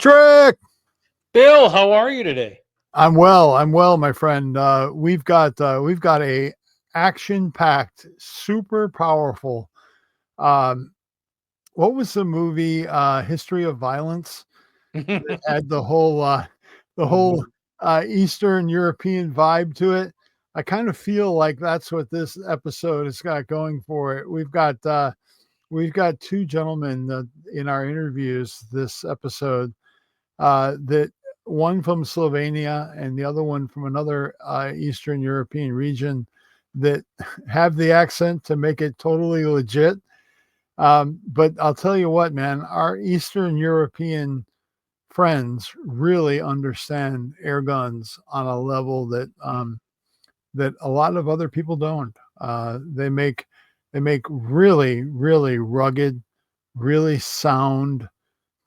Patrick. Bill, how are you today? I'm well, my friend. We've got a action-packed, super powerful. What was the movie? History of Violence. It had the whole Eastern European vibe to it. I kind of feel like that's what this episode has got going for it. We've got two gentlemen in our interviews this episode. That one from Slovenia and the other one from another Eastern European region that have the accent to make it totally legit. But I'll tell you what, man, our Eastern European friends really understand air guns on a level that that a lot of other people don't. They make really, really rugged, really sound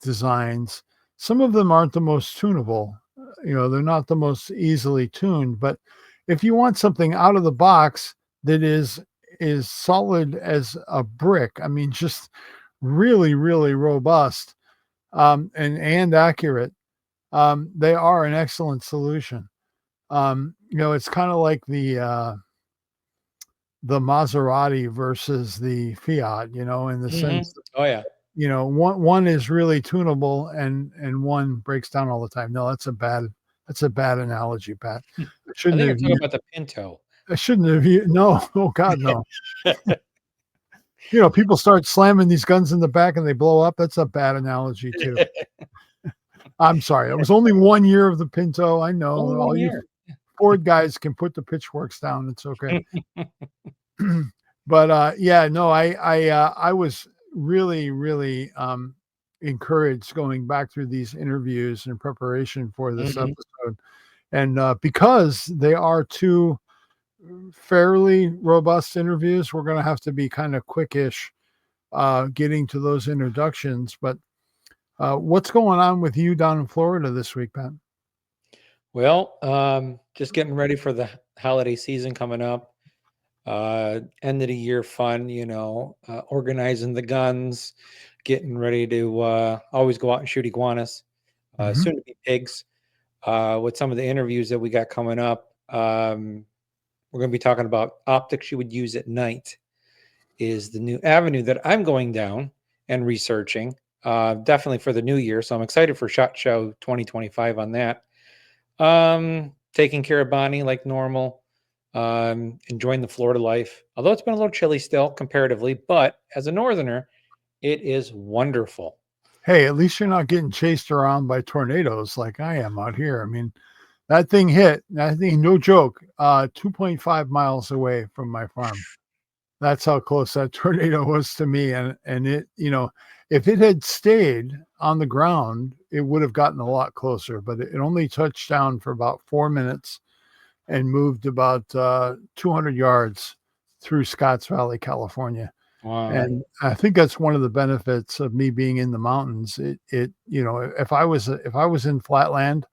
designs. Some of them aren't the most tunable. They're not the most easily tuned, but if you want something out of the box that is solid as a brick, I mean, just really, really robust, and accurate, they are an excellent solution. It's kind of like the Maserati versus the Fiat, in the sense that, Oh yeah. one is really tunable and one breaks down all the time. No, that's a bad analogy, Pat. I think you're talking about the Pinto. I shouldn't have no. Oh God, no. People start slamming these guns in the back and they blow up. That's a bad analogy too. I'm sorry. It was only 1 year of the Pinto. I know. Only 1 year. Ford guys can put the pitchforks down. It's okay. But yeah, no, I was really, really encouraged going back through these interviews in preparation for this episode. And because they are two fairly robust interviews, we're going to have to be kind of quickish getting to those introductions. But what's going on with you down in Florida this week, Pat? Well, just getting ready for the holiday season coming up. End of the year fun, organizing the guns, getting ready to always go out and shoot iguanas, soon to be pigs. With some of the interviews that we got coming up, we're going to be talking about optics you would use at night is the new avenue that I'm going down and researching, definitely for the new year. So I'm excited for SHOT Show 2025 on that. Taking care of Bonnie like normal. Enjoying the Florida life, although it's been a little chilly still comparatively, but as a northerner, it is wonderful. Hey, at least you're not getting chased around by tornadoes like I am out here. I mean, that thing, no joke, 2.5 miles away from my farm. That's how close that tornado was to me. And it, if it had stayed on the ground, it would have gotten a lot closer, but it only touched down for about 4 minutes and moved about 200 yards through Scotts Valley, California. Wow. And I think that's one of the benefits of me being in the mountains. If I was in flatland,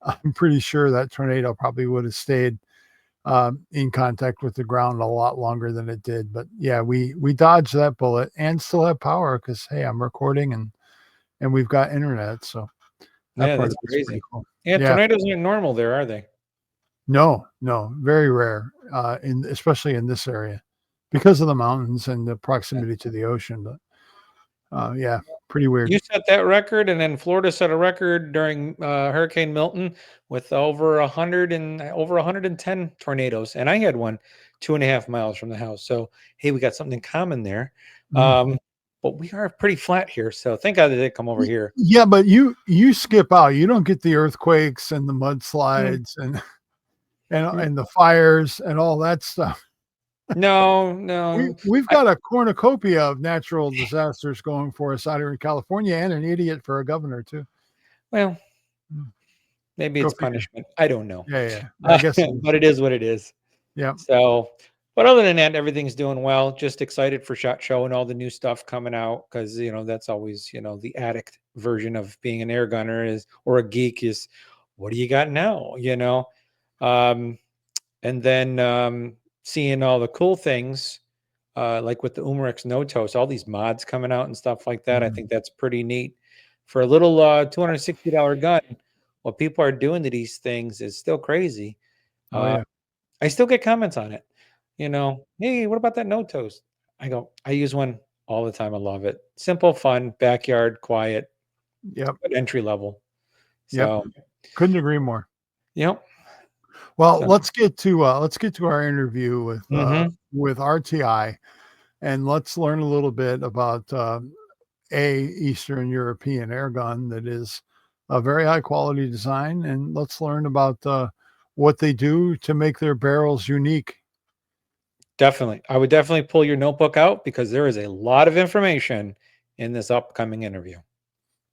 I'm pretty sure that tornado probably would have stayed in contact with the ground a lot longer than it did. But yeah, we dodged that bullet and still have power because, hey, I'm recording and we've got internet. So that part that's crazy. Cool. Yeah, tornadoes aren't normal there, are they? No, very rare, especially in this area because of the mountains and the proximity to the ocean. But yeah, pretty weird. You set that record, and then Florida set a record during Hurricane Milton with over 110 tornadoes, and I had one 2.5 miles from the house. So hey, we got something in common there. But we are pretty flat here, so thank God they did come over here. Yeah, but you skip out. You don't get the earthquakes and the mudslides and the fires and all that stuff. No. We've got a cornucopia of natural disasters going for us out here in California, and an idiot for a governor too. Well, maybe it's punishment. I don't know. Yeah. I guess, but it is what it is. Yeah. So, but other than that, everything's doing well. Just excited for SHOT Show and all the new stuff coming out because that's always the addict version of being an air gunner or a geek is, what do you got now? And then seeing all the cool things, like with the Umarex No-Toast, all these mods coming out and stuff like that. I think that's pretty neat for a little $260 gun, what people are doing to these things is still crazy. Oh yeah. I still get comments on it. You know, hey, what about that no toast? I go, I use one all the time. I love it. Simple, fun, backyard, quiet, Yep. but entry level. Yep. So, Couldn't agree more. yep. Well, So, let's get to our interview with RTI, and let's learn a little bit about a Eastern European air gun that is a very high quality design, and let's learn about what they do to make their barrels unique. definitely. I would definitely pull your notebook out because there is a lot of information in this upcoming interview.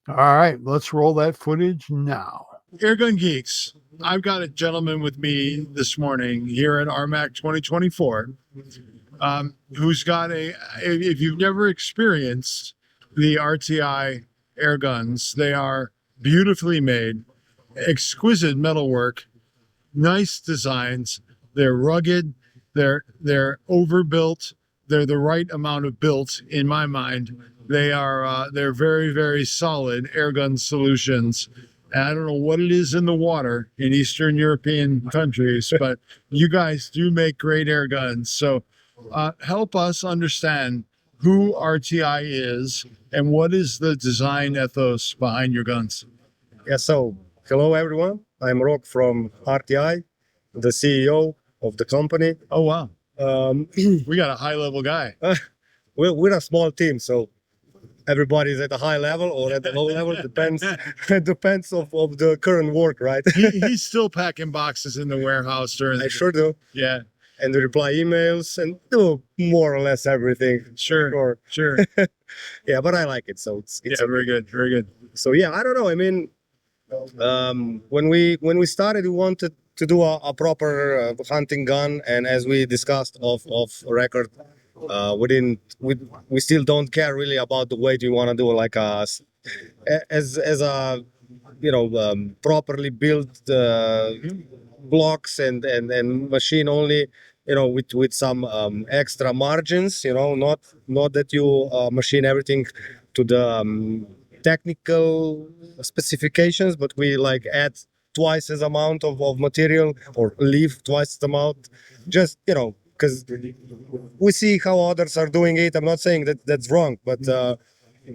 All right, let's roll that footage now. Airgun Geeks, I've got a gentleman with me this morning here at RMAC 2024 who's got if you've never experienced the RTI air guns, they are beautifully made, exquisite metalwork, nice designs. They're rugged, they're overbuilt, they're the right amount of built in my mind. They're very, very solid airgun solutions. And I don't know what it is in the water in Eastern European countries, but you guys do make great air guns. So help us understand who RTI is and what is the design ethos behind your guns. Yeah, so hello everyone. I'm Rock from RTI, the CEO of the company. Oh, wow. Um, We got a high level guy. we're a small team, so everybody's at a high level or at the low level. Depends. It depends of the current work, right? He's still packing boxes in the warehouse during I sure do. Yeah, And reply emails and do more or less everything. sure. Yeah, but I like it. So it's Yeah, very good, very good. so yeah, I don't know. I mean, when we started, we wanted to do a proper hunting gun, and as we discussed off record, we still don't care really about the weight. We want to do like as a properly built blocks and machine only, with some extra margins, not that you machine everything to the technical specifications, but we like add twice as amount of material or leave twice the amount, just because we see how others are doing it. I'm not saying that that's wrong, but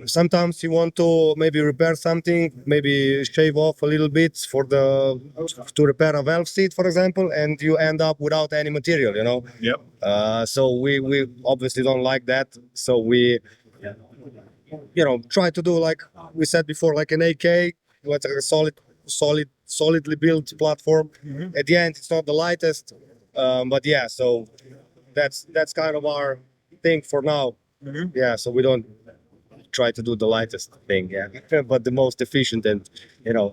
sometimes you want to maybe repair something, maybe shave off a little bit to repair a valve seat, for example, and you end up without any material, Yep. So we obviously don't like that. So we try to do, like we said before, like an AK, like a solidly built platform. At the end, it's not the lightest, but yeah. So that's kind of our thing for now. Yeah. So we don't try to do the lightest thing, yeah, but the most efficient and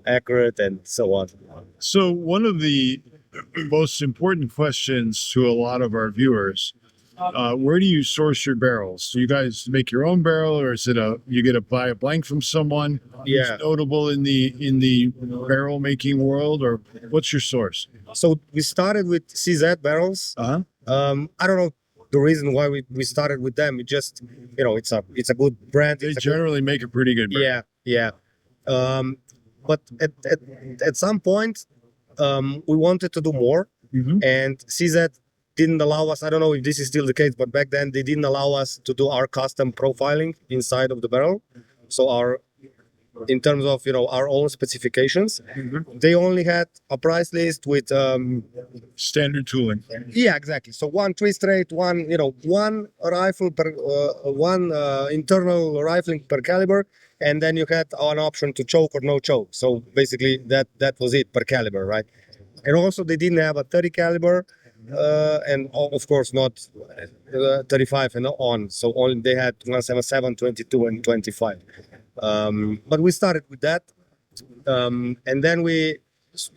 accurate and so on. So one of the most important questions to a lot of our viewers: where do you source your barrels? Do you guys make your own barrel, or is it buy a blank from someone who's Yeah. notable in the barrel making world, or what's your source? So we started with CZ barrels. Uh-huh. I don't know the reason why we started with them. It just it's a good brand. They It's a generally make a pretty good barrel. yeah. But at some point, we wanted to do more, and CZ didn't allow us. I don't know if this is still the case, but back then they didn't allow us to do our custom profiling inside of the barrel. So in terms of our own specifications, they only had a price list with Standard tooling. yeah, exactly. So one twist rate, one rifle per one internal rifling per caliber, and then you had an option to choke or no choke. So basically, that was it per caliber, right? And also they didn't have a 30 caliber, and of course not 35 and on. So only they had 177, 22, and 25. But we started with that, and then we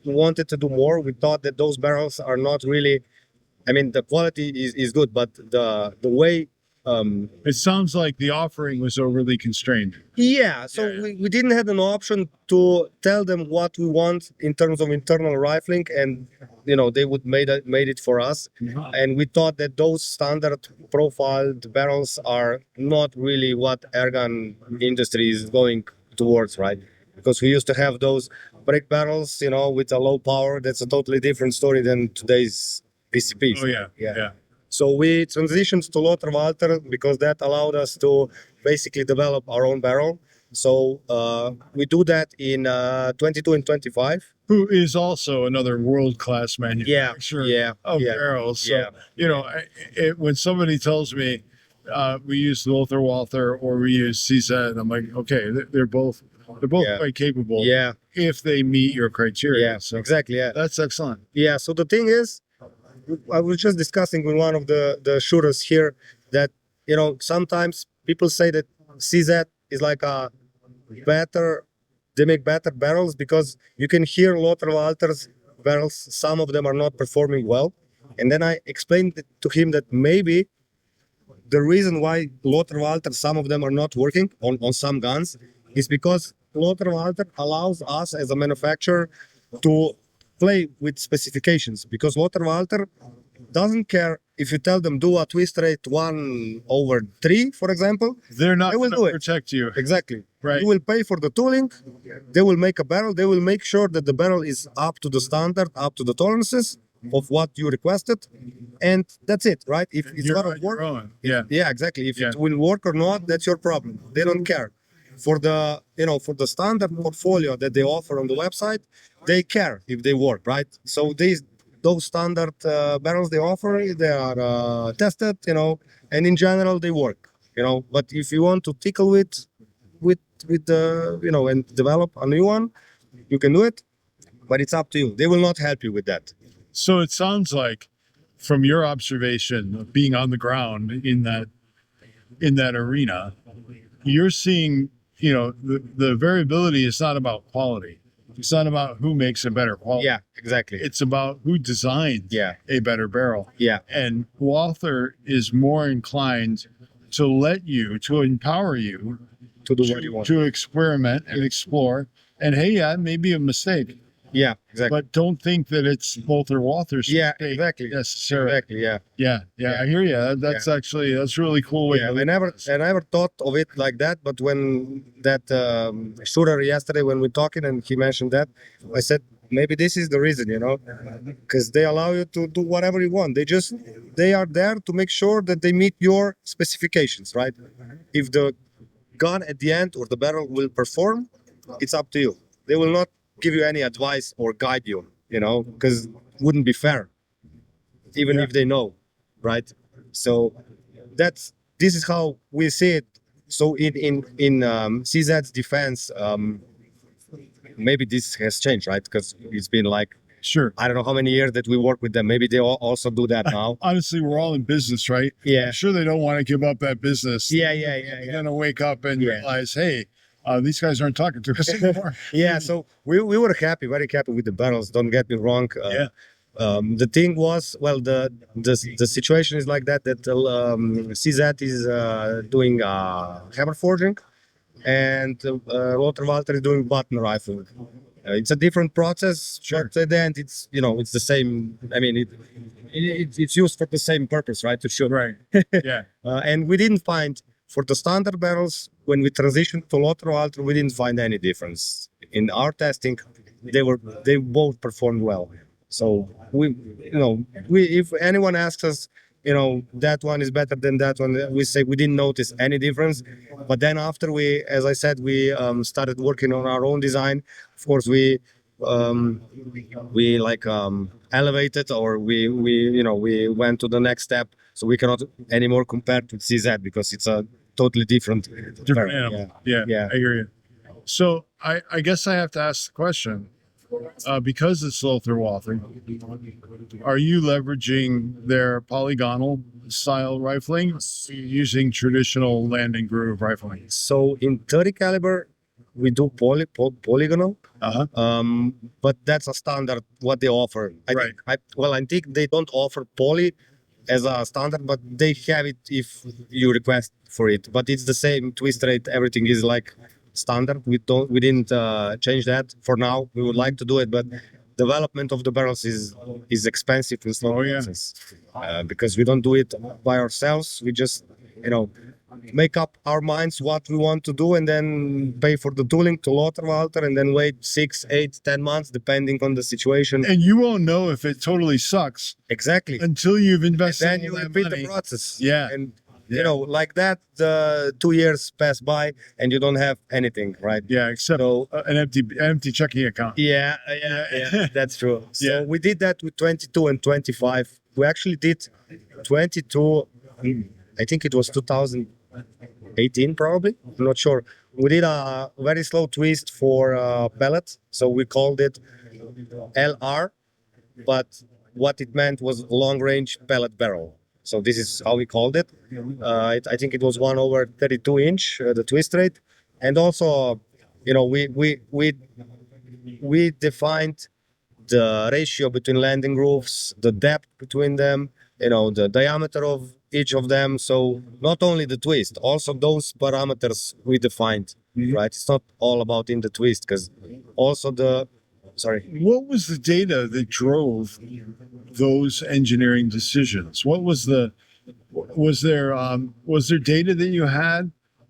wanted to do more. We thought that those barrels are not really. I mean, the quality is good, but the way. It sounds like the offering was overly constrained. Yeah, so we didn't have an option to tell them what we want in terms of internal rifling, and they would made it for us. And we thought that those standard profiled barrels are not really what airgun industry is going towards, right? Because we used to have those brick barrels, you know, with a low power. That's a totally different story than today's PCPs. Oh yeah, yeah. So we transitioned to Lothar Walter because that allowed us to basically develop our own barrel. So we do that in 22 and 25. Who is also another world-class manufacturer of barrels. So, you know, when somebody tells me we use Lothar Walther or we use CZ, I'm like, okay, they're both quite capable. Yeah. If they meet your criteria. Yeah, So exactly. Yeah. that's excellent. Yeah. So the thing is, I was just discussing with one of the shooters here that, you know, sometimes people say that CZ is like a better, they make better barrels because you can hear Lothar Walter's barrels, some of them are not performing well. And then I explained to him that maybe the reason why Lothar Walter, some of them are not working on some guns is because Lothar Walter allows us as a manufacturer to play with specifications, because Lothar Walter doesn't care if you tell them do a twist rate 1/3, for example. They're not They will going do to it. protect you. Exactly. Right. You will pay for the tooling. They will make a barrel. They will make sure that the barrel is up to the standard, up to the tolerances of what you requested, and that's it, right? If it's You're gonna on your work, own. Yeah. yeah, exactly. If Yeah. it will work or not, that's your problem. They don't care. For the, you know, for the standard portfolio that they offer on the website, they care if they work, right? So those standard barrels they offer, they are tested, you know, and in general they work, you know. But if you want to tickle with the, you know, and develop a new one, you can do it, but it's up to you. They will not help you with that. So it sounds like, from your observation of being on the ground in that arena, you're seeing, you know, the variability is not about quality. It's not about who makes a better quality. Yeah, exactly. It's about who designs a better barrel. Yeah. And Walther is more inclined to let you, to empower you To do what you want. to experiment and explore. And hey, yeah, it may be a mistake, Yeah, exactly. but don't think that it's Lothar Walther's Yeah, mistake exactly. necessarily. Exactly. Yeah. Yeah, I hear you. That's actually, that's a really cool way. Yeah, to I look never, at this. I never thought of it like that. But when that shooter yesterday, when we're talking, and he mentioned that, I said maybe this is the reason, you know, because they allow you to do whatever you want. They are there to make sure that they meet your specifications, right? If the gun at the end or the barrel will perform, it's up to you. They will not give you any advice or guide you, you know, because it wouldn't be fair, even if they know, right? So this is how we see it. So in CZ's defense, maybe this has changed, right? Because it's been like, Sure. I don't know how many years that we work with them. Maybe they also do that now. Honestly, we're all in business, right? Yeah. I'm sure they don't want to give up that business. Yeah. They're going to wake up and realize, hey, these guys aren't talking to us anymore. Yeah. So we were happy, very happy with the barrels. Don't get me wrong. The thing was, well, the situation is like that CZ is doing hammer forging, and Lothar Walter is doing button rifling. It's a different process, but at the end, it's, you know, it's the same. I mean, it's used for the same purpose, right? To shoot. Right. Yeah. And we didn't find, for the standard barrels, when we transitioned to Lothar Walter, we didn't find any difference in our testing. They both performed well. So if anyone asks us, you know, that one is better than that one, we say we didn't notice any difference. But then after we, as I said, we started working on our own design. Of course, we elevated, or we went to the next step. So we cannot anymore compare to CZ because it's a totally different animal. Yeah, I hear you. So I guess I have to ask the question. Because it's Lothar Walther, are you leveraging their polygonal style rifling, using traditional land and groove rifling? So in 30 caliber, we do polygonal, but that's a standard what they offer. I think they don't offer poly as a standard, but they have it if you request for it. But it's the same twist rate. Everything is like standard. We didn't change that for now. We would like to do it, but development of the barrels is expensive in slow process, because we don't do it by ourselves. We just, make up our minds what we want to do, and then pay for the tooling to Walter, and then wait 6, 8, 10 months, depending on the situation. And you won't know if it totally sucks Exactly. until you've invested Then all you that repeat money. the process. Yeah. And Yeah. you know, like that, 2 years pass by and you don't have anything, right? Yeah, except So an empty checking account. yeah, that's true. So we did that with 22 and 25. We actually did 22. I think it was 2018, probably. I'm not sure. We did a very slow twist for pellet, so we called it LR, but what it meant was long range pellet barrel. So this is how we called it. I think it was 1/32 inch, the twist rate, and also, you know, we defined the ratio between landing grooves, the depth between them, you know, the diameter of each of them. So not only the twist, also those parameters we defined, right? It's not all about in the twist, because also What was the data that drove those engineering decisions? Was there data that you had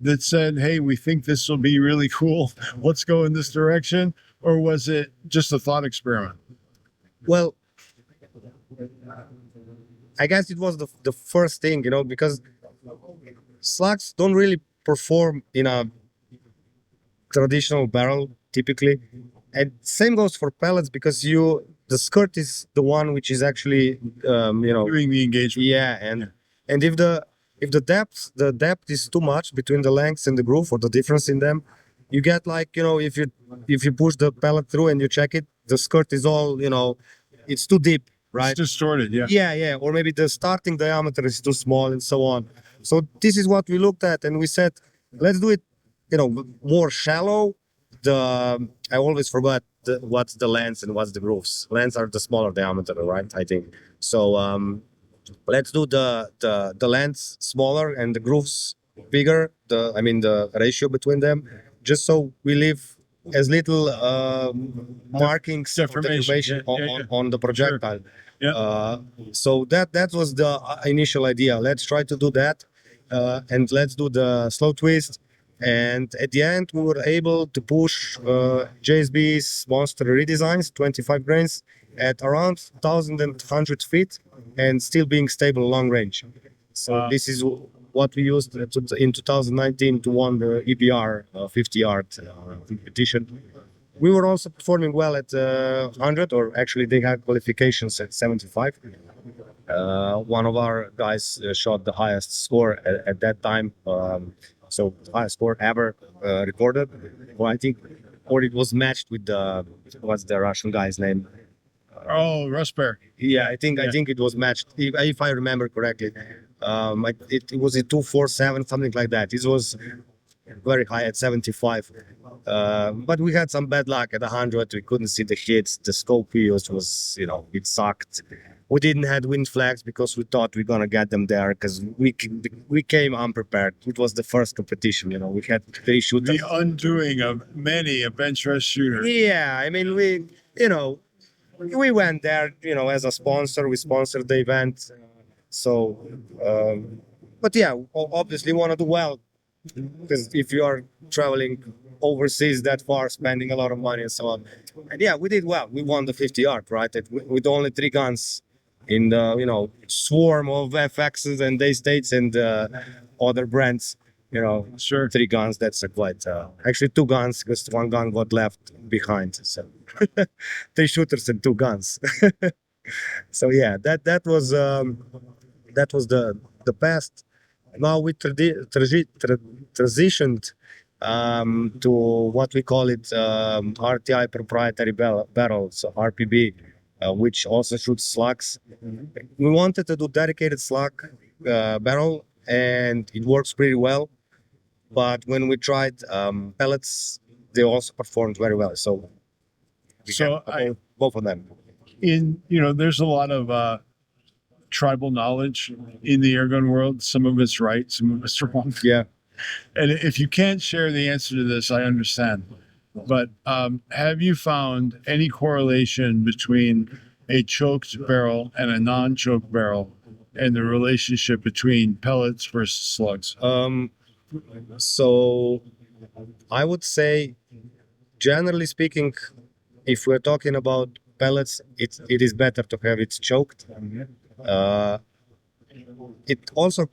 that said, "Hey, we think this will be really cool. Let's go in this direction," or was it just a thought experiment? Well, I guess it was the first thing, you know, because slugs don't really perform in a traditional barrel typically, and same goes for pellets, because the skirt is the one which is actually you know, Doing the engagement. yeah, and if the depth is too much between the lengths and the groove, or the difference in them, you get, like, you know, if you push the pellet through and you check it, the skirt is all, you know, it's too deep, right? It's distorted, yeah. Yeah, or maybe the starting diameter is too small and so on. So this is what we looked at, and we said, let's do it, you know, more shallow. I always forgot what's the lens and what's the grooves. Lens are the smaller diameter, right? I think so. Let's do the lens smaller and the grooves bigger. The ratio between them, just so we leave as little markings or Deformation, deformation yeah. on the projectile. Yeah. So that was the initial idea. Let's try to do that, and let's do the slow twist. And at the end, we were able to push JSB's Monster redesigns, 25 grains, at around 1,100 feet, and still being stable long range. So this is what we used in 2019 to win the EBR 50-yard competition. We were also performing well at 100, or actually they had qualifications at 75. One of our guys shot the highest score at that time. So highest score ever recorded. Well, I think, or it was matched with what's the Russian guy's name? Oh, Rust Bear. Yeah, I think it was matched, if I remember correctly. It was a 247, something like that. It was very high at 75. But we had some bad luck at 100. We couldn't see the hits. The scope we used was, you know, it sucked. We didn't have wind flags because we thought we're gonna get them there, because we came unprepared. It was the first competition, you know. We had 3 shooters. The undoing of many a bench rest shooter. Yeah, I mean, we went there, you know, as a sponsor. We sponsored the event. So, but yeah, obviously want to do well, because if you are traveling overseas that far, spending a lot of money and so on. And yeah, we did well. We won the 50-yard, right? With only 3 guns in the, you know, swarm of FXs and Day States and other brands. You know, Sure. 3 guns. That's quite actually 2 guns, because 1 gun got left behind. So 3 shooters and 2 guns. So yeah, that was the past. Now we transitioned to what we call it RTI proprietary barrels, RPB, which also shoots slugs. We wanted to do dedicated slug barrel, and it works pretty well. But when we tried pellets, they also performed very well. So both of them. There's a lot of tribal knowledge in the airgun world. Some of it's right, some of it's wrong. Yeah. And if you can't share the answer to this, I understand. But have you found any correlation between a choked barrel and a non-choked barrel and the relationship between pellets versus slugs? So I would say, generally speaking, if we're talking about pellets, it is better to have it choked. It also,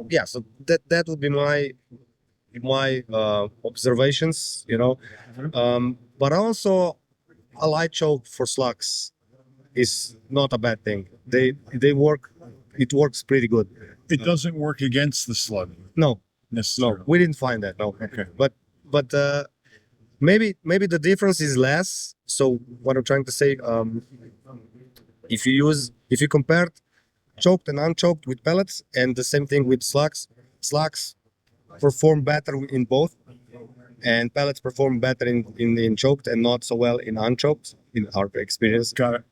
yeah. So that would be my observations. But also a light choke for slugs is not a bad thing. They work. It works pretty good. It doesn't work against the slug No, necessarily. no, we didn't find that. No. Okay. But maybe the difference is less. So what I'm trying to say, if you compare choked and unchoked with pellets, and the same thing with slugs perform better in both, and pellets perform better in choked and not so well in unchoked in our experience. Got it.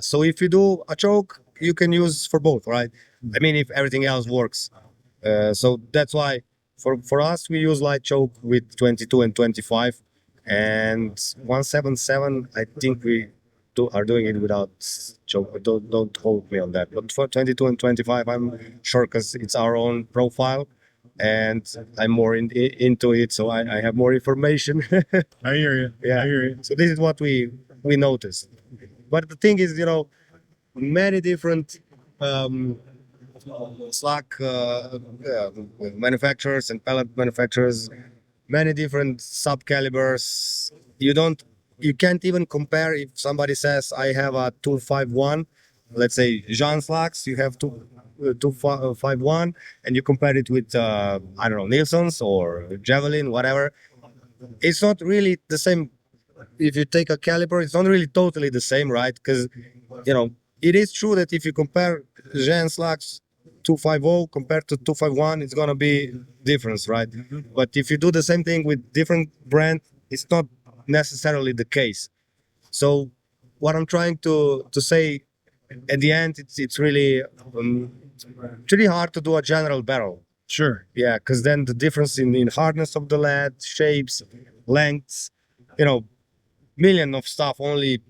So if you do a choke, you can use for both, right? I mean, if everything else works. So that's why for us we use light choke with 22 and 25, and 177. I think we are doing it without choke. But don't hold me on that. But for 22 and 25, I'm sure because it's our own profile, and I'm more into it, so I have more information. I hear you. Yeah. I hear you. So this is what we noticed. But the thing is, many different slug manufacturers and pellet manufacturers, many different sub calibers. You can't even compare. If somebody says I have a 251, let's say Jean slugs, you have 251, and you compare it with I don't know, Nielsen's or Javelin, whatever. It's not really the same. If you take a caliber, it's not really totally the same, right? Because it is true that if you compare Jean slugs 250 compared to 251, it's gonna be difference, right? But if you do the same thing with different brand, it's not necessarily the case. So what I'm trying to say at the end, it's really hard to do a general barrel. Sure. Yeah, because then the difference in hardness of the lead, shapes, lengths, million of stuff only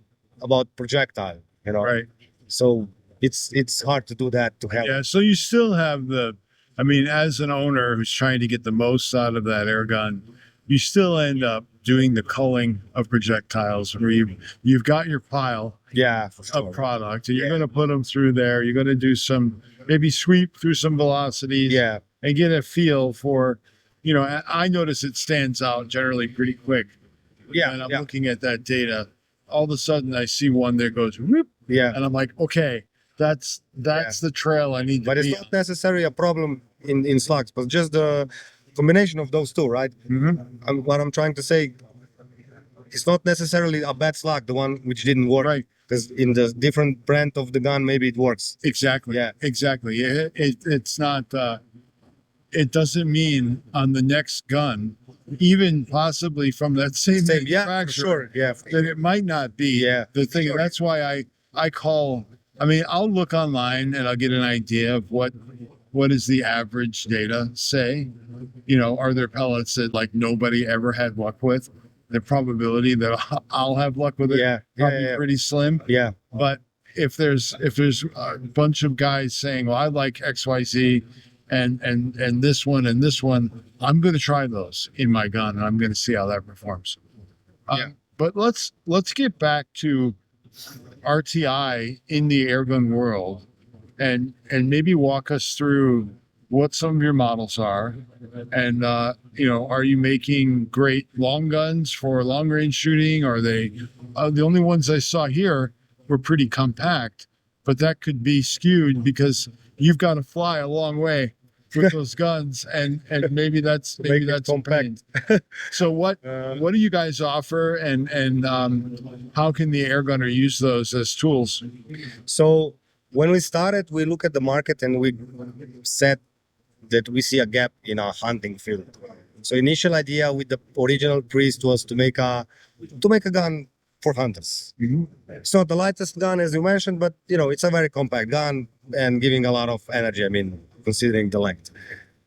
about projectile. Right. So it's hard to do that to have. Yeah. So you still have as an owner who's trying to get the most out of that air gun, you still end up doing the culling of projectiles where you've got your pile Yeah, for sure. of product and you're going to put them through there. You're going to do maybe sweep through some velocities. Yeah. And get a feel for, I notice it stands out generally pretty quick. Yeah. And I'm looking at that data. All of a sudden I see one that goes whoop. Yeah. And I'm like, okay, that's the trail I need to But be it's not necessarily a problem in slugs, but just the combination of those two, right? Mm-hmm. What I'm trying to say, it's not necessarily a bad slug, the one which didn't work. Right. Because in the different brand of the gun, maybe it works. Exactly. Yeah. Exactly. It's not, it doesn't mean on the next gun, even possibly from that same Yeah, for manufacturer, sure. Yeah. that it might not be the thing. Sure. And that's why I'll look online and I'll get an idea of what does the average data say. Are there pellets that like nobody ever had luck with? The probability that I'll have luck with it probably pretty slim. Yeah. But if there's a bunch of guys saying, well, I like XYZ and this one and this one, I'm going to try those in my gun and I'm going to see how that performs. But let's get back to RTI in the airgun world and maybe walk us through what some of your models are. And, are you making great long guns for long range shooting? Are they the only ones I saw here were pretty compact, but that could be skewed because you've got to fly a long way with those guns and maybe that's compact. So what do you guys offer and how can the air gunner use those as tools? So when we started, we look at the market and we said that we see a gap in our hunting field. So initial idea with the original Priest was to make a gun for hunters. Mm-hmm. It's not the lightest gun as you mentioned, but it's a very compact gun and giving a lot of energy. I mean, considering the length.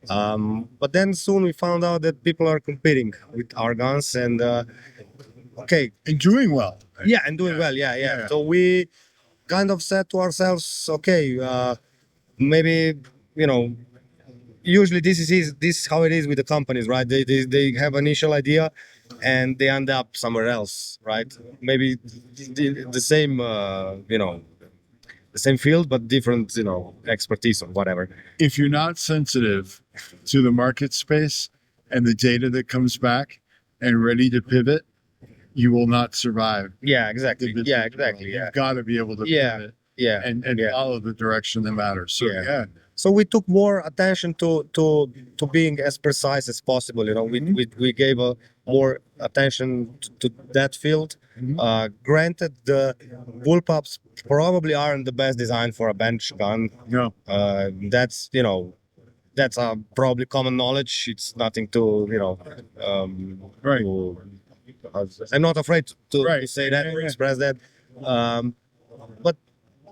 But then soon we found out that people are competing with our guns and and doing well. Yeah, and doing well. Yeah. So we kind of said to ourselves, okay, maybe, you know, usually this is how it is with the companies, right? They have initial idea and they end up somewhere else, right? Maybe the same the same field but different, expertise or whatever. If you're not sensitive to the market space and the data that comes back and ready to pivot, you will not survive. Yeah, exactly. the Yeah, business exactly. model. Yeah. You've got to be able to Yeah. pivot Yeah. and Yeah. follow the direction that matters. So Yeah. yeah, So we took more attention to being as precise as possible. We gave more attention to that field. Granted, the bullpups probably aren't the best design for a bench gun. no, That's that's probably common knowledge. It's nothing to right. I'm not afraid to Right. say that Yeah, or yeah. express that. But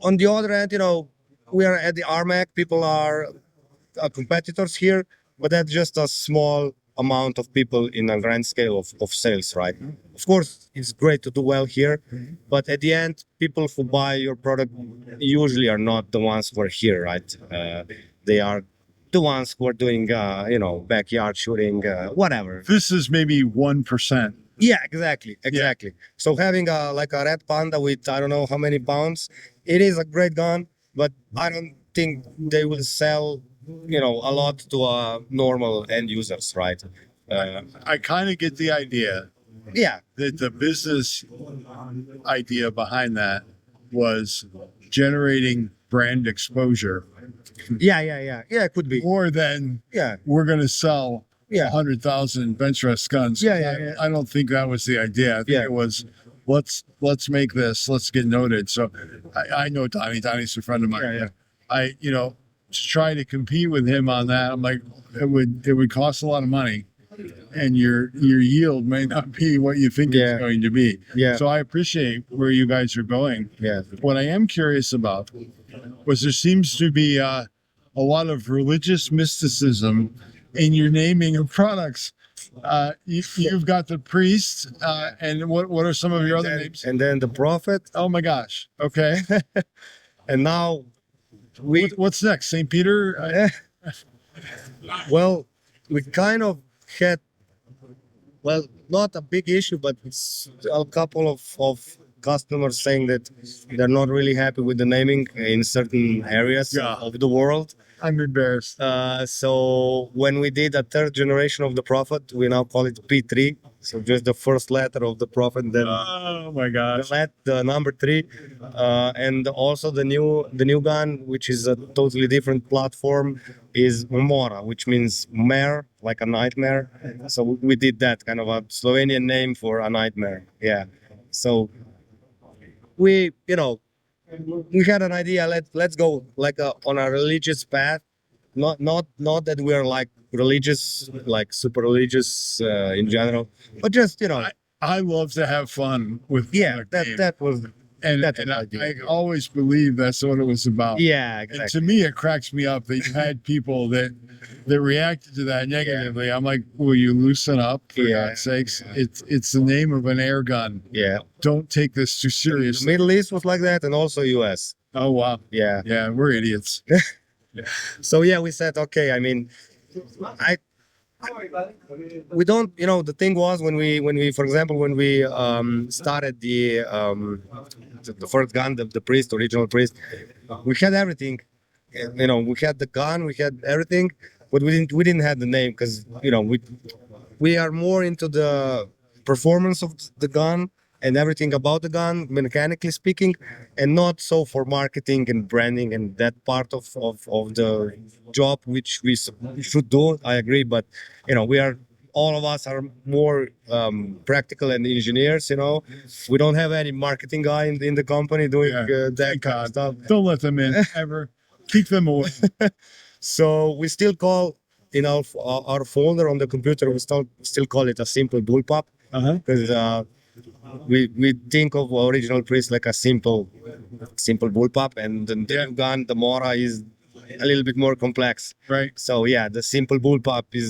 on the other hand, we are at the RMAC. People are competitors here, but that's just a small amount of people in a grand scale of sales, right? Of course, it's great to do well here, but at the end, people who buy your product usually are not the ones who are here, right? They are the ones who are doing, backyard shooting, whatever. This is maybe 1%. Yeah, exactly. So having like a red panda with I don't know how many pounds, it is a great gun, but I don't think they will sell, a lot to normal end users, right? I kind of get the idea Yeah, that the business idea behind that was generating brand exposure yeah. It could be. more than Yeah, we're going to sell Yeah. 100,000 bench rest guns. Yeah. I don't think that was the idea. I think Yeah. it was let's make this, let's get noted. So I know Donnie. Donnie's a friend of mine. Yeah. I to try to compete with him on that, I'm like, it would cost a lot of money, and your yield may not be what you think Yeah. it's going to be. Yeah. So I appreciate where you guys are going. Yeah. What I am curious about was there seems to be a lot of religious mysticism in your naming of products. You've got the priest, and what are some of your other names? And then the prophet, Oh my gosh. Okay. and now we What's next? St. Peter? well, we kind of had, well, not a big issue, but it's a couple of customers saying that they're not really happy with the naming in certain areas Yeah. of the world. I'm embarrassed. So when we did a third generation of the Prophet, we now call it P3. So just the first letter of the Prophet, then Oh my gosh. the number 3, and also the new gun, which is a totally different platform, is Mora, which means mare, like a nightmare. So we did that kind of a Slovenian name for a nightmare. Yeah. So we had an idea. Let's go like on a religious path. Not that we're like religious, like super religious in general, but just I love to have fun with yeah. product names. That was and that's and an I idea. always believe that's what it was about. Yeah, And exactly. to me, it cracks me up that you had people that reacted to that negatively. I'm like, will you loosen up for Yeah. God's sakes? It's the name of an air gun. Yeah. Don't take this too The seriously. Middle East was like that, and also US. Oh wow. Yeah. Yeah, we're idiots. So yeah, we said okay. I mean, we don't. The thing was when we for example when we started the first gun, the priest, original priest, we had everything. We had the gun, we had everything, but we didn't have the name because we are more into the performance of the gun and everything about the gun, mechanically speaking, and not so for marketing and branding and that part of the job which we should do. I agree, but we are all of us are more practical and engineers. We don't have any marketing guy in the company doing Yeah, that thank kind of God. stuff. Don't let them in ever. Keep them away. So we still call in our folder on the computer. We still call it a simple bullpup Uh-huh. because we think of original priest like a simple bullpup, and the new gun, the Mora, is a little bit more complex. Right. So yeah, the simple bullpup is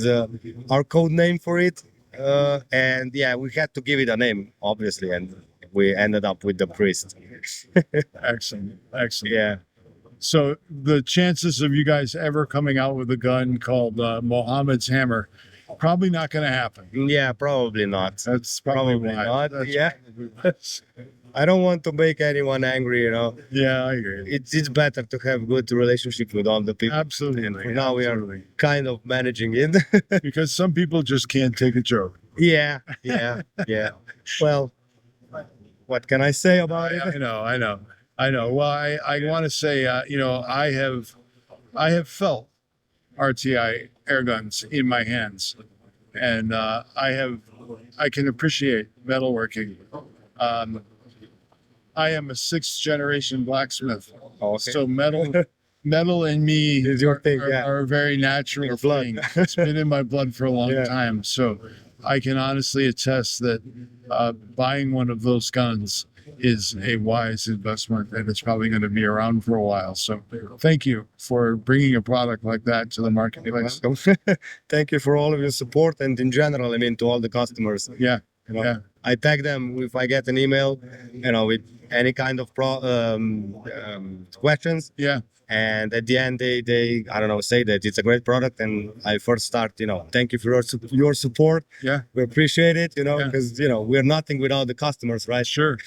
our code name for it, and yeah, we had to give it a name, obviously, and we ended up with the priest. Excellent. Excellent. Yeah. So the chances of you guys ever coming out with a gun called Mohammed's Hammer, probably not going to happen. Yeah, probably not. That's Probably probably why. not. That's Yeah. probably why. I don't want to make anyone angry, you know. Yeah, I agree. It's better to have good relationship with all the people. Absolutely. And for now we absolutely. are kind of managing it. Because some people just can't take a joke. yeah. Well, what can I say about it? I know. Well, I want to say, I have felt RTI air guns in my hands, and I can appreciate metalworking. I am a 6th generation blacksmith, Okay. so metal and me Is your thing, yeah. are a very natural Your blood. thing. It's been in my blood for a long Yeah. time, so I can honestly attest that buying one of those guns is a wise investment, and it's probably going to be around for a while. So thank you for bringing a product like that to the marketplace. Welcome. Thank you for all of your support, and in general, I mean, to all the customers. Yeah, You know, yeah. I tag them if I get an email, with any kind of questions. Yeah. And at the end, they I don't know, say that it's a great product. And I first start, thank you for your support. Yeah. We appreciate it, Yeah. because, we're nothing without the customers, right? Sure.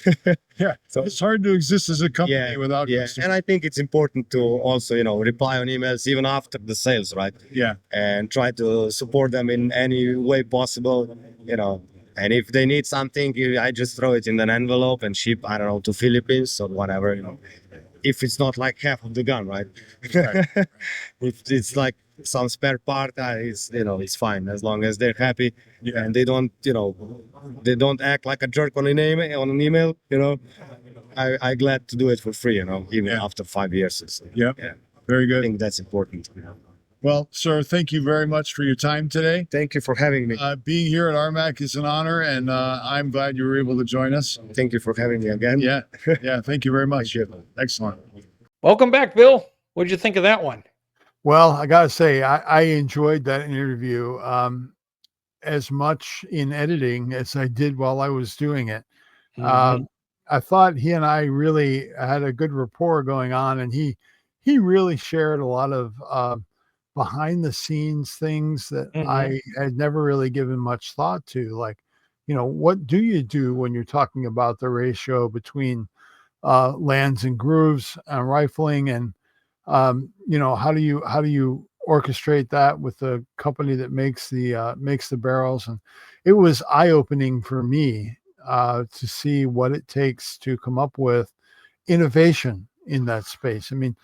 Yeah. So It's hard to exist as a company without yeah. customers. And I think it's important to also, reply on emails even after the sales, right? Yeah. And try to support them in any way possible, And if they need something, I just throw it in an envelope and ship, I don't know, to Philippines or whatever, If it's not like half of the gun, right? Right. If it's like some spare part, it's fine as long as they're happy Yeah. and they don't act like a jerk on an email, I'm glad to do it for free, even Yeah. after 5 years. So, Yep. yeah, Very I good. think that's important. Well, sir, thank you very much for your time today. Thank you for having me. Being here at RMAC is an honor, and I'm glad you were able to join us. Thank you for having me again. Yeah. Yeah. Thank you very much. Thank you. Excellent. Welcome back, Bill. What'd you think of that one? Well, I got to say, I enjoyed that interview as much in editing as I did while I was doing it. Mhm. I thought he and I really had a good rapport going on, and he really shared a lot of behind the scenes things that I had never really given much thought to. Like, what do you do when you're talking about the ratio between lands and grooves and rifling, and how do you orchestrate that with the company that makes the barrels? And it was eye-opening for me to see what it takes to come up with innovation in that space. I mean,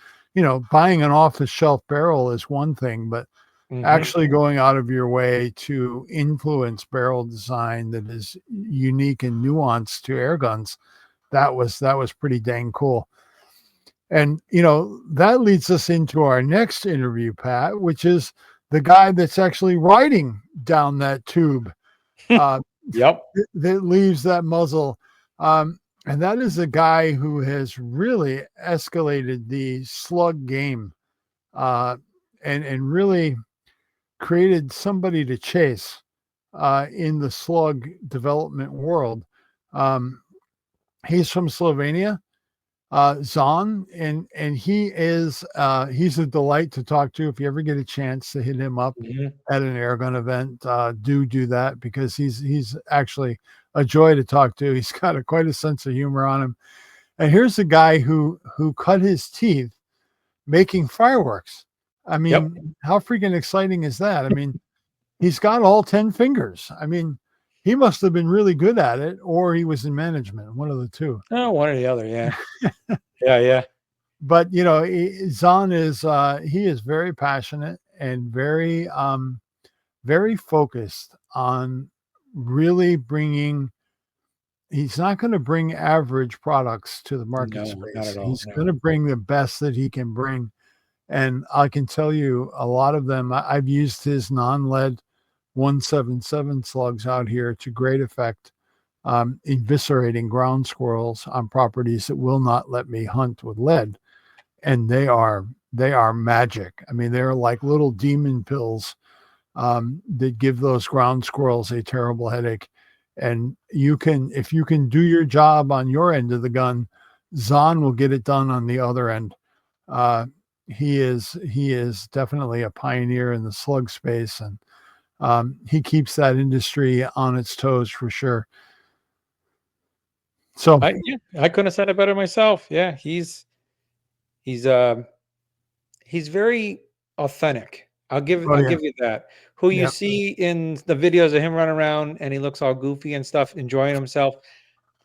buying an off-the-shelf barrel is one thing, but actually going out of your way to influence barrel design that is unique and nuanced to air guns, that was pretty dang cool. And that leads us into our next interview, Pat, which is the guy that's actually riding down that tube Yep. that leaves that muzzle. And that is a guy who has really escalated the slug game and really created somebody to chase in the slug development world. He's from Slovenia, Zon, and he's a delight to talk to. If you ever get a chance to hit him up at an airgun event, do that, because he's actually a joy to talk to. He's got quite a sense of humor on him. And here's a guy who cut his teeth making fireworks. I mean, how freaking exciting is that? I mean, he's got all 10 fingers. I mean, he must have been really good at it, or he was in management, one of the two. Oh, one or the other, yeah. Yeah. But Zon is he is very passionate and very very focused on really bringing. He's not going to bring average products to the market No, space. not at all, He's no. going to bring the best that he can bring. And I can tell you a lot of them, I've used his non-lead 177 slugs out here to great effect, eviscerating ground squirrels on properties that will not let me hunt with lead. And they are magic. I mean, they're like little demon pills that give those ground squirrels a terrible headache. And if you can do your job on your end of the gun, Zon will get it done on the other end. He is definitely a pioneer in the slug space, and he keeps that industry on its toes for sure. So I couldn't have said it better myself. Yeah, he's very authentic. I'll give you that. Who you see in the videos of him running around and he looks all goofy and stuff, enjoying himself,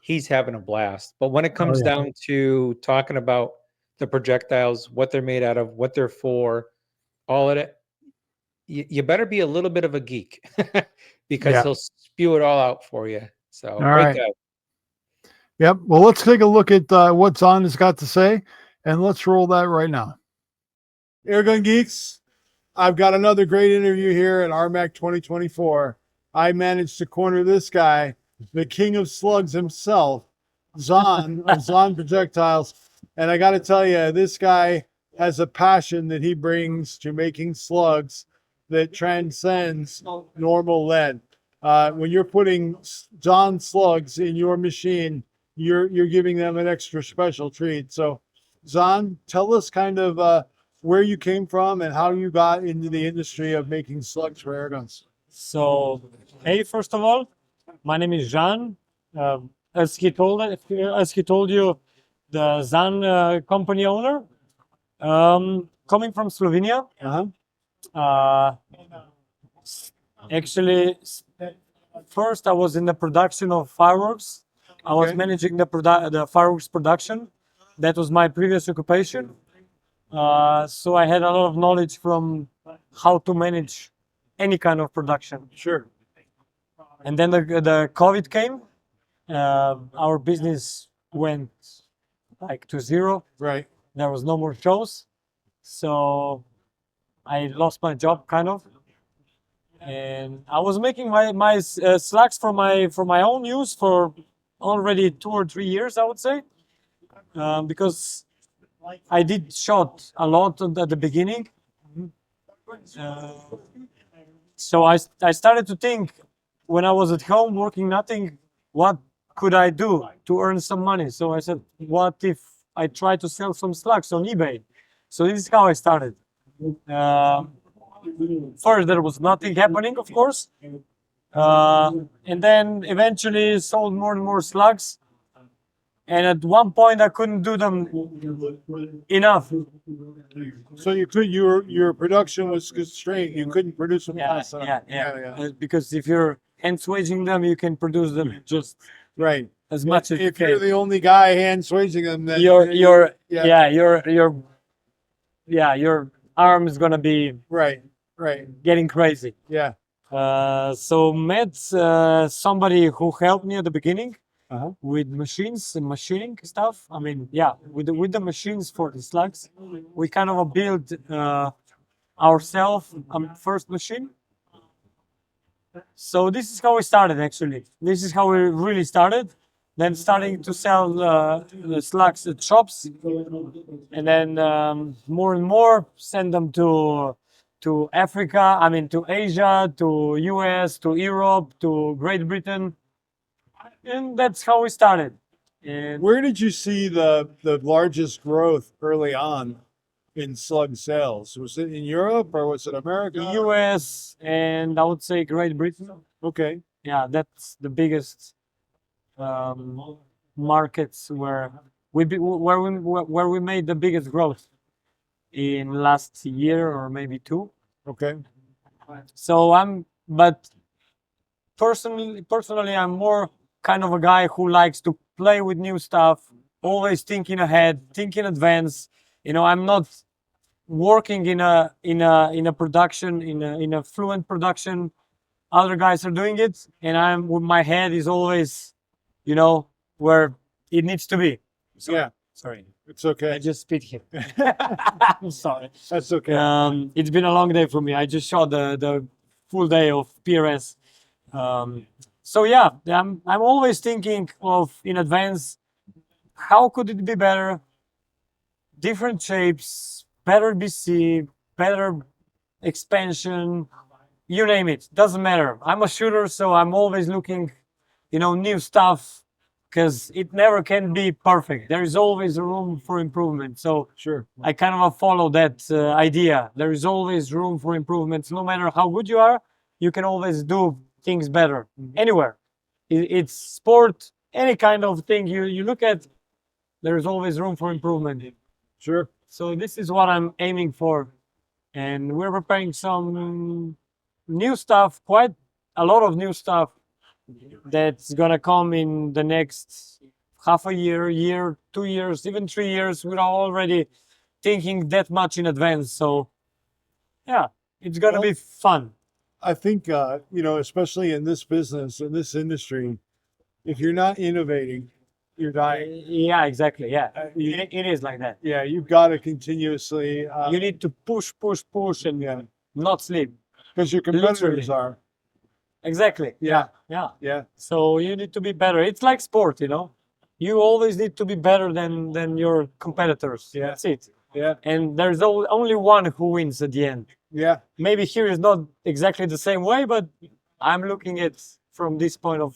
he's having a blast. But when it comes down to talking about the projectiles, what they're made out of, what they're for, all of it, you better be a little bit of a geek because he'll spew it all out for you. So great guy. Yep. Well, let's take a look at what Zahn has got to say, and let's roll that right now. Airgun Geeks, I've got another great interview here at RMAC 2024. I managed to corner this guy, the king of slugs himself, Zahn of Zahn Projectiles. And I got to tell you, this guy has a passion that he brings to making slugs that transcends normal lead. When you're putting Zahn slugs in your machine, you're giving them an extra special treat. So, Zahn, tell us kind of where you came from and how you got into the industry of making slugs for airguns. So, hey, first of all, my name is Jean. As he told you, the Zan company owner, coming from Slovenia. Actually, first I was in the production of fireworks. I was managing the fireworks production. That was my previous occupation. So I had a lot of knowledge from how to manage any kind of production. Sure. And then the COVID came. Our business went like to zero. Right. There was no more shows. So I lost my job kind of. And I was making my slacks for my own use for already 2 or 3 years, I would say, because I did shot a lot at the beginning. So I started to think when I was at home working nothing, what could I do to earn some money? So I said, what if I try to sell some slacks on eBay? So this is how I started. First, there was nothing happening, of course. And then eventually sold more and more slugs. And at one point, I couldn't do them enough. So your production was constrained. You couldn't produce them fast enough. Yeah. Because if you're hand swaging them, you can produce them just right as much as you can. If you're the only guy hand swaging them, then your arm is gonna be right getting crazy. Yeah. So met somebody who helped me at the beginning with machines and machining stuff. I mean, with the machines for the slugs, we kind of built ourselves first machine. So this is how we started. Actually, this is how we really started. Then starting to sell the slugs at shops, and then more and more send them to Africa. I mean, to Asia, to US, to Europe, to Great Britain, and that's how we started. And where did you see the largest growth early on in slug sales? Was it in Europe or was it America? US and I would say Great Britain. Okay. Yeah, that's the biggest markets where we made the biggest growth in last year or maybe 2. Okay. So but personally, I'm more kind of a guy who likes to play with new stuff, always thinking ahead, think in advance. I'm not working in a production in a fluent production. Other guys are doing it, and my head is always, where it needs to be. So, yeah. Sorry. It's okay. I just spit here. I'm sorry. That's okay. It's been a long day for me. I just shot the full day of PRS. So yeah, I'm always thinking of in advance, how could it be better? Different shapes, better BC, better expansion, you name it. Doesn't matter. I'm a shooter, so I'm always looking, new stuff, because it never can be perfect. There is always room for improvement. So Sure. I kind of follow that idea. There is always room for improvements. No matter how good you are, you can always do things better anywhere. It's sport, any kind of thing you look at, there is always room for improvement. Sure. So this is what I'm aiming for. And we're preparing some new stuff, quite a lot of new stuff that's gonna come in the next half a year, 2 years, even 3 years. We're already thinking that much in advance. So yeah, it's gonna be fun. I think, especially in this business, in this industry, if you're not innovating, you're dying. Yeah, exactly. Yeah, You- it is like that. yeah, you've got to continuously, You need to push, and not sleep. because your competitors literally. are. Exactly. Yeah. Yeah. Yeah. So you need to be better. It's like sport, you know. You always need to be better than your competitors. Yeah. That's it. Yeah. And there's only one who wins at the end. Yeah. Maybe here is not exactly the same way, but I'm looking at from this point of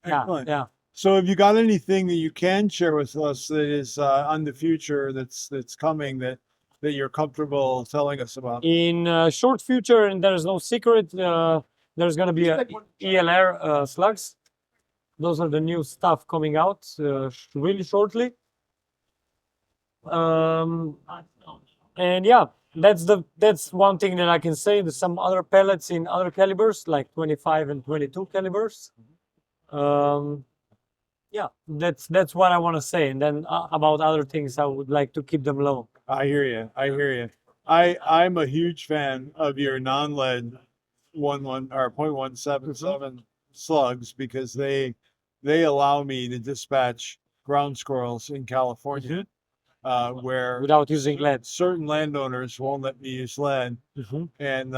Excellent. yeah. So have you got anything that you can share with us that is on the future that's coming that you're comfortable telling us about? In short future, and there's no secret, there's gonna be a ELR slugs. Those are the new stuff coming out really shortly. And yeah, that's one thing that I can say. There's some other pellets in other calibers, like 25 and 22 calibers. Yeah, that's what I want to say. And then about other things, I would like to keep them low. I hear you. I hear you. I'm a huge fan of your non-lead 0.177 slugs because they allow me to dispatch ground squirrels in California, where Without using lead. certain landowners won't let me use lead, and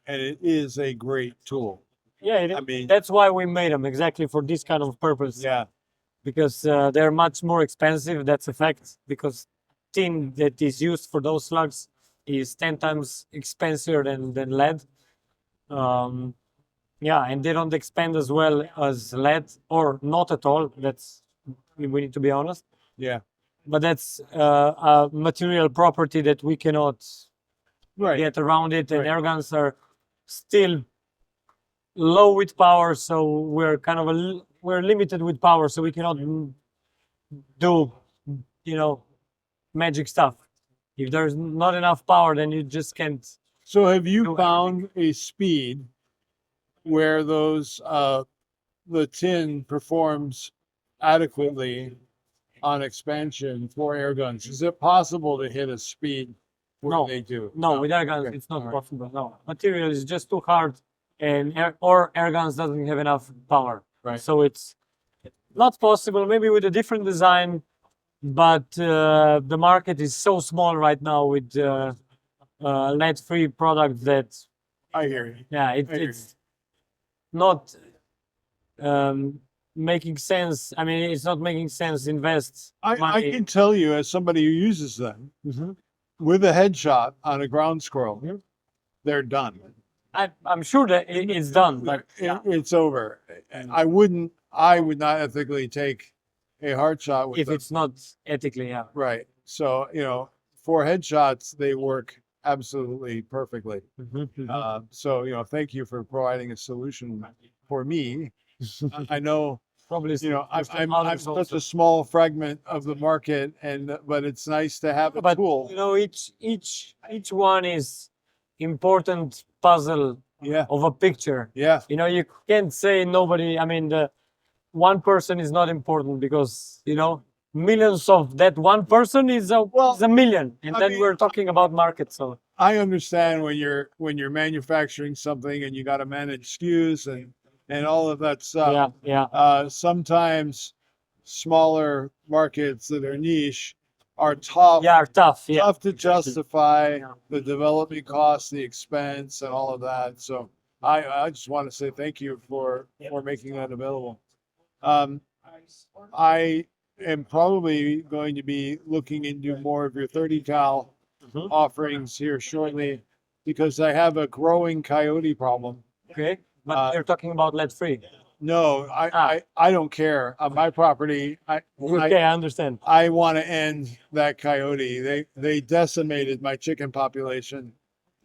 it is a great tool. Yeah, I mean, that's why we made them exactly for this kind of purpose. yeah, Because they're much more expensive. That's a fact. Because tin that is used for those slugs is 10 times expensive than lead. Yeah, and they don't expand as well as lead, or not at all. We need to be honest. yeah, But that's a material property that we cannot right. get around it. And Right. airguns are still low with power, so we're kind of we're limited with power, so we cannot do magic stuff. If there's not enough power, then you just can't. So have you do found a speed where those the tin performs adequately on expansion for air guns? Is it possible to hit a speed where No. they do? No, with airguns, Okay. it's not All right. possible. No, material is just too hard, and airguns doesn't have enough power. Right. So it's not possible. Maybe with a different design, but the market is so small right now with lead-free products that I hear you. yeah, I hear it's not making sense. I mean, it's not making sense to invest I money. can tell you, as somebody who uses them, with a headshot on a ground squirrel, they're done. I'm sure that it's done, but It's over. And I would not ethically take a hard shot with if them. it's not ethically, yeah. Right. So, for headshots, they work absolutely perfectly. So, thank you for providing a solution for me. I know, Probably, I'm such a small fragment of the market, but it's nice to have a but tool. each one is important puzzle Yeah. of a picture. Yeah. You can't say nobody. I mean, the one person is not important because millions of that one person is a million, and I then mean, we're talking about market. So I understand when you're manufacturing something and you got to manage SKUs and all of that stuff. yeah. Sometimes smaller markets that are niche are tough. Yeah, tough. Yeah. Tough to justify Yeah. the development costs, the expense, and all of that. So I just want to say thank you for making that available. I am probably going to be looking into more of your 30 cal offerings here shortly because I have a growing coyote problem. Okay, but you're talking about lead free. No, I don't care. On my property, Okay, I understand. I want to end that coyote. They decimated my chicken population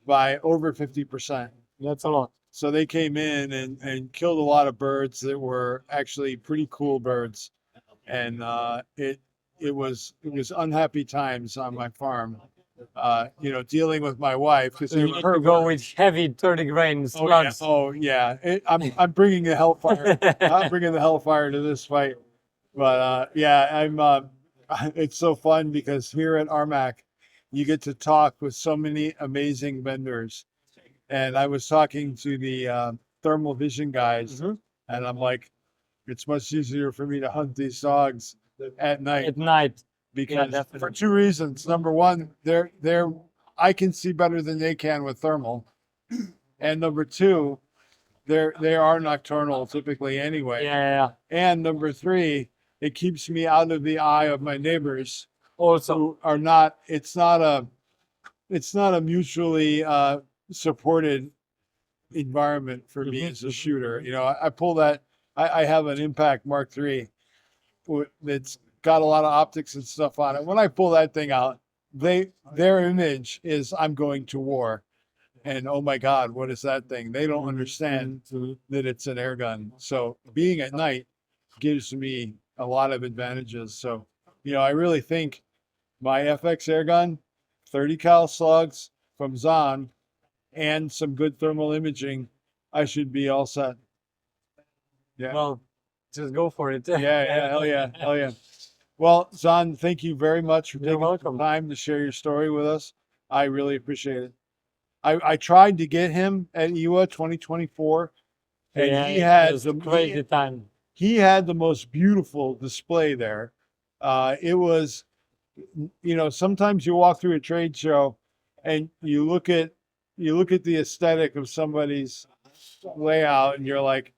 by over 50%. That's a lot. So they came in and killed a lot of birds that were actually pretty cool birds. And it was unhappy times on my farm. Dealing with my wife because So you need to go with heavy 30 grain slugs. Oh yeah. I'm bringing the hellfire. I'm bringing the hellfire to this fight. But it's so fun because here at Armac, you get to talk with so many amazing vendors. And I was talking to the thermal vision guys, and I'm like, it's much easier for me to hunt these dogs at night. At night. Because Yeah, for two reasons. Number one, I can see better than they can with thermal. And number two, they are nocturnal typically anyway. Yeah. And number three, it keeps me out of the eye of my neighbors Also, who are not. It's not a mutually supported environment for me as a shooter. I pull that. I have an Impact Mark III that's got a lot of optics and stuff on it. When I pull that thing out, their image is I'm going to war. And oh my God, what is that thing? They don't understand that it's an air gun. So being at night gives me a lot of advantages. So, I really think my FX air gun, 30 cal slugs from Zahn, and some good thermal imaging, I should be all set. Yeah. well, just go for it. Yeah, hell yeah. Well, Zahn, thank you very much for You're taking welcome. the time to share your story with us. I really appreciate it. I tried to get him at IWA 2024, and Yeah, he had it was a crazy time. he had the most beautiful display there. It was, sometimes you walk through a trade show and you look at the aesthetic of somebody's layout and you're like,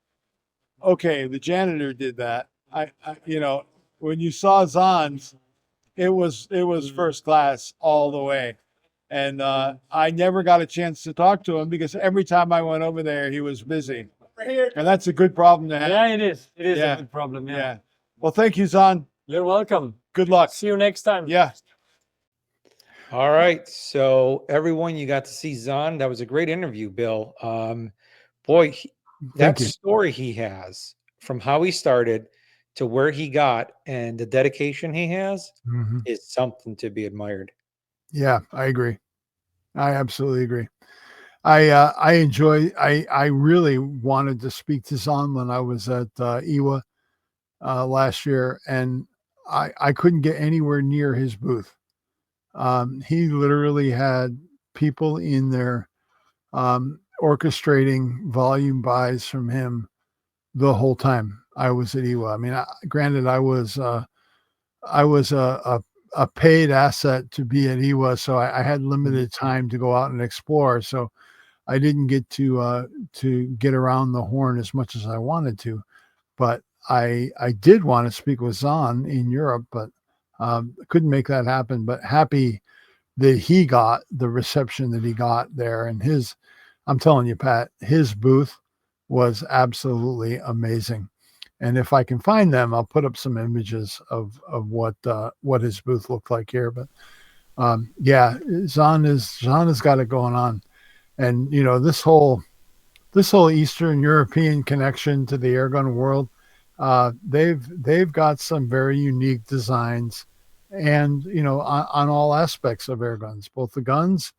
okay, the janitor did that. When you saw Zahn's, it was first class all the way. And I never got a chance to talk to him because every time I went over there, he was busy. And that's a good problem to have. Yeah, it is. It is Yeah. a good problem. Yeah. Well, thank you, Zahn. You're welcome. Good luck. See you next time. Yeah. All right. So everyone, you got to see Zahn. That was a great interview, Bill. Boy, that you. story he has from how he started to where he got and the dedication he has Mhm. is something to be admired. Yeah, I agree. I absolutely agree. I really wanted to speak to Zahn when I was at IWA last year, and I couldn't get anywhere near his booth. He literally had people in there orchestrating volume buys from him the whole time I was at IWA. I mean, granted, I was a paid asset to be at IWA, so I had limited time to go out and explore. So I didn't get to get around the horn as much as I wanted to. But I did want to speak with Zahn in Europe, but couldn't make that happen. But happy that he got the reception that he got there, and I'm telling you, Pat, his booth was absolutely amazing. And if I can find them, I'll put up some images of what his booth looked like here. But Zahn has got it going on, and this whole Eastern European connection to the airgun world, they've got some very unique designs, and on all aspects of airguns, both the guns,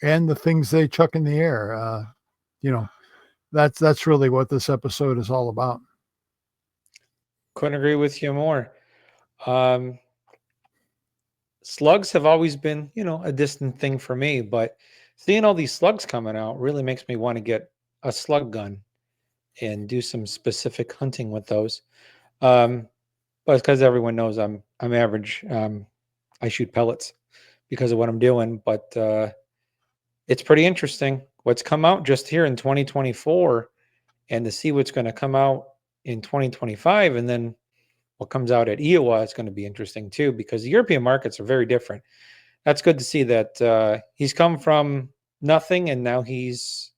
and the things they chuck in the air. That's really what this episode is all about. Couldn't agree with you more. Slugs have always been, a distant thing for me, but seeing all these slugs coming out really makes me want to get a slug gun and do some specific hunting with those. But it's because everyone knows I'm average. I shoot pellets because of what I'm doing, but it's pretty interesting what's come out just here in 2024, and to see what's going to come out in 2025, and then what comes out at IWA is going to be interesting too, because the European markets are very different. That's good to see that he's come from nothing and now he's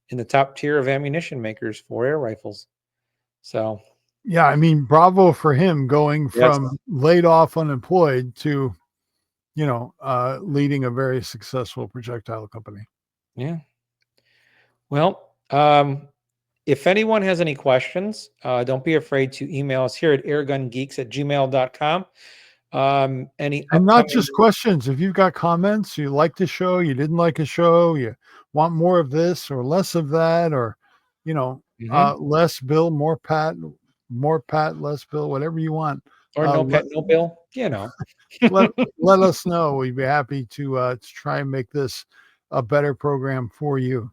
in the top tier of ammunition makers for air rifles. So Yeah, I mean, bravo for him going Yes. from laid off unemployed to, leading a very successful projectile company. yeah. Well, if anyone has any questions, don't be afraid to email us here at airgungeeks@gmail.com. Any And not upcoming just questions. If you've got comments, you like the show, you didn't like a show, you want more of this or less of that, or, Mhm. less Bill, more Pat, less Bill, whatever you want. or no Let, pet, no bill, you know. let, let us know. We'd be happy to try and make this a better program for you.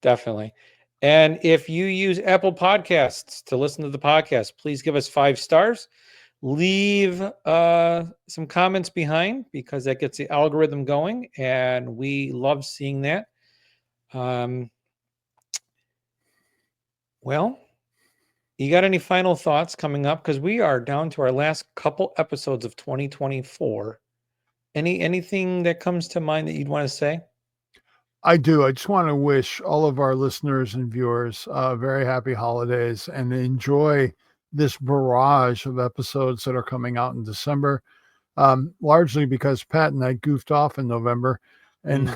Definitely. And if you use Apple Podcasts to listen to the podcast, please give us 5 stars. Leave some comments behind because that gets the algorithm going, and we love seeing that. Well, you got any final thoughts coming up? Because we are down to our last couple episodes of 2024. Anything that comes to mind that you'd want to say? I do. I just want to wish all of our listeners and viewers very happy holidays and enjoy this barrage of episodes that are coming out in December. Largely because Pat and I goofed off in November and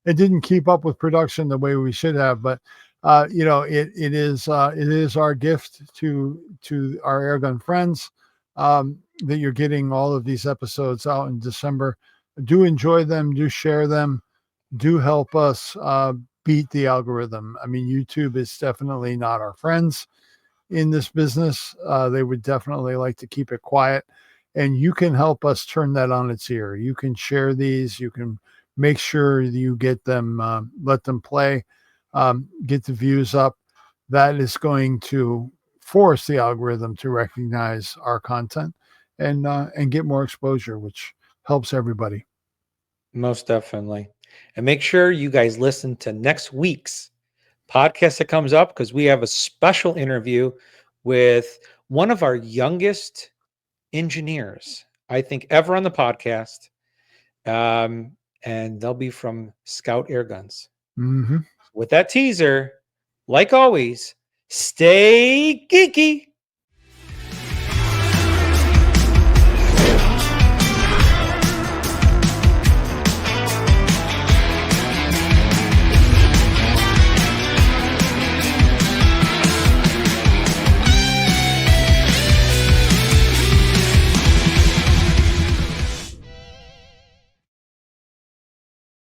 it didn't keep up with production the way we should have. But it is our gift to our Airgun friends that you're getting all of these episodes out in December. Do enjoy them. Do share them. Do help us beat the algorithm. I mean, YouTube is definitely not our friends in this business. They would definitely like to keep it quiet. And you can help us turn that on its ear. You can share these. You can make sure you get them, let them play, get the views up. That is going to force the algorithm to recognize our content and get more exposure, which helps everybody. Most definitely. And make sure you guys listen to next week's podcast that comes up because we have a special interview with one of our youngest engineers, I think, ever on the podcast. And they'll be from Scout Airguns. Mm-hmm. With that teaser, like always, stay geeky.